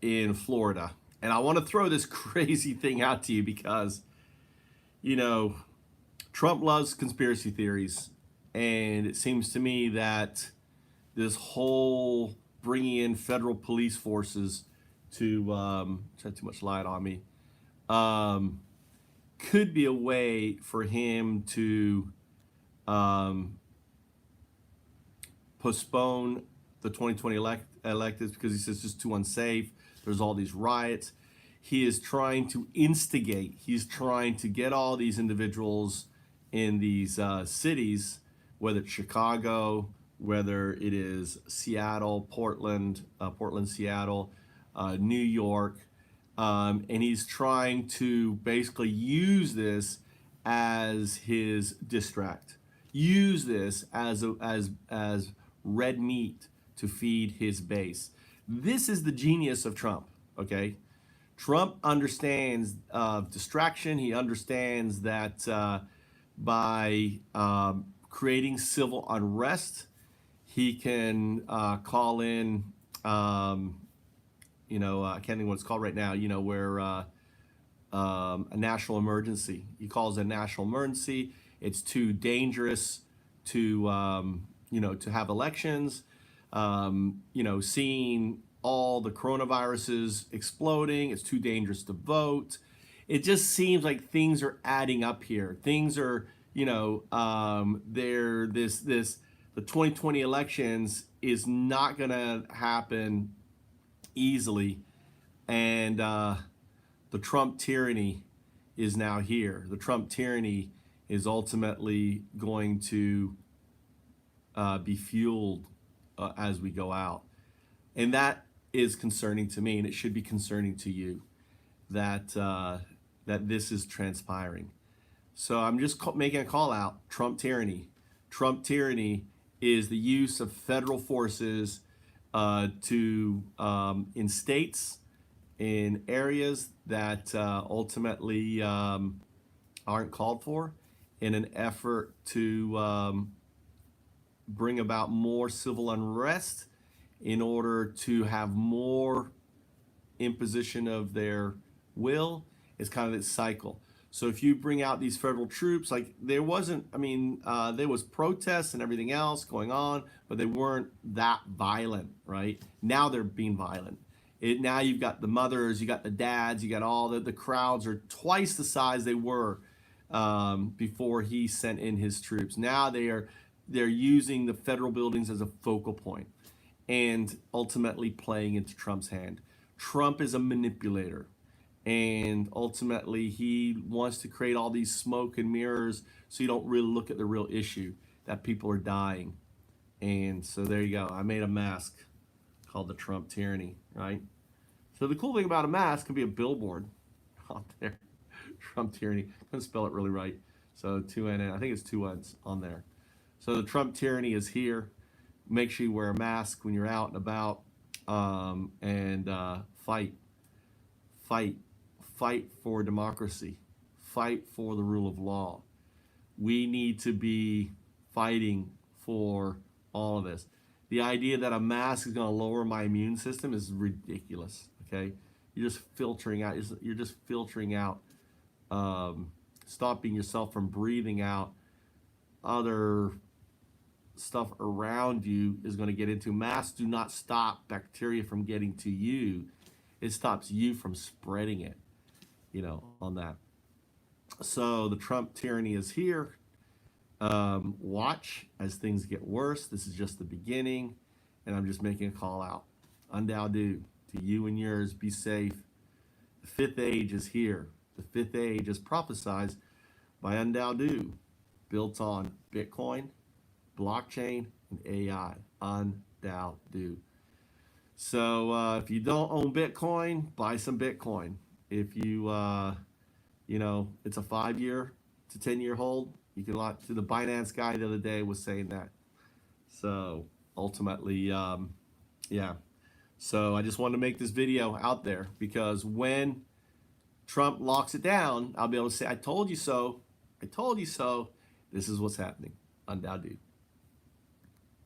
in Florida. And I want to throw this crazy thing out to you because, you know, Trump loves conspiracy theories. And it seems to me that this whole bringing in federal police forces to shed too much light on me um, could be a way for him to um, postpone the 2020 electives because he says it's just too unsafe. There's all these riots. He is trying to instigate. He's trying to get all these individuals in these cities, whether it's Chicago, whether it is Seattle, Portland, Seattle, New York, and he's trying to basically use this as his distract. Use this as red meat to feed his base. This is the genius of Trump. Okay, Trump understands distraction. He understands that by creating civil unrest, he can call in, I can't think what it's called right now, where a national emergency. He calls it a national emergency. It's too dangerous to, to have elections. Seeing all the coronaviruses exploding, it's too dangerous to vote. It just seems like things are adding up here. Things are, the 2020 elections is not going to happen easily. And the Trump tyranny is now here. The Trump tyranny is ultimately going to be fueled as we go out. And that is concerning to me, and it should be concerning to you that that this is transpiring. So I'm just making a call out. Trump tyranny. Trump tyranny is the use of federal forces to in states, in areas that ultimately aren't called for, in an effort to bring about more civil unrest in order to have more imposition of their will. It's kind of this cycle. So if you bring out these federal troops, like there wasn't, there was protests and everything else going on, but they weren't that violent, right? Now they're being violent. Now you've got the mothers, you got the dads, you got all the crowds are twice the size they were before he sent in his troops. Now they're using the federal buildings as a focal point and ultimately playing into Trump's hand. Trump is a manipulator, and ultimately he wants to create all these smoke and mirrors so you don't really look at the real issue, that people are dying. And so there you go. I made a mask called the Trump tyranny, right? So the cool thing about a mask can be a billboard out there. Trump tyranny. I couldn't spell it really right. So 2N, I think it's 2 N's on there. So the Trump tyranny is here. Make sure you wear a mask when you're out and about, and fight for democracy, fight for the rule of law. We need to be fighting for all of this. The idea that a mask is going to lower my immune system is ridiculous. Okay, you're just filtering out. You're just filtering out, stopping yourself from breathing out other stuff around you is going to get into. Masks do not stop bacteria from getting to you. It stops you from spreading it, on that. So the Trump tyranny is here. Watch as things get worse. This is just the beginning, and I'm just making a call out. UnDaoDu, to you and yours, be safe. The fifth age is here. The fifth age is prophesied by UnDaoDu, built on Bitcoin, blockchain, and AI. UnDaoDu. So if you don't own Bitcoin, buy some Bitcoin. If you, it's a 5-year to 10-year hold. You can lock to the Binance guy the other day was saying that. So ultimately, yeah. So I just wanted to make this video out there because when Trump locks it down, I'll be able to say, I told you so. I told you so. This is what's happening. UnDaoDu.